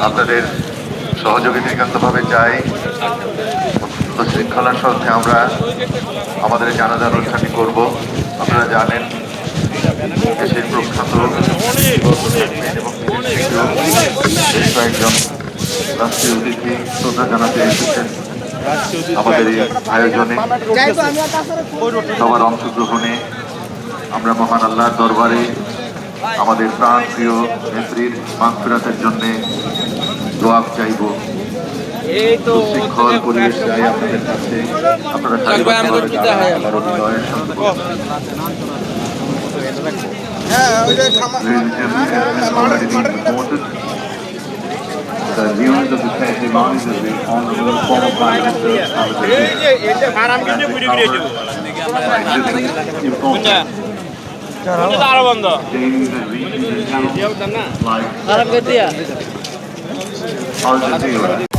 আপনাদের সহযোগিতা একান্তভাবে চাই। শৃঙ্খলার সাথে আমরা আমাদের জানাজা অনুষ্ঠানটি করব। আপনারা জানেন দেশের প্রখ্যাত এবং বেশ কয়েকজন রাষ্ট্রীয় অতিথি শ্রদ্ধা জানাতে এসেছেন আমাদের এই আয়োজনে। সবার অংশগ্রহণে আমরা মহান আল্লাহর দরবারে আমাদের প্রাণ প্রিয় নেত্রীর মাগফিরাতের জন্য দোয়া চাইব। সুশৃঙ্খল পরিবেশ চাই আপনাদের কাছে। আপনারা The news of the testimony is the Honorable former Prime Minister Al Jazeera.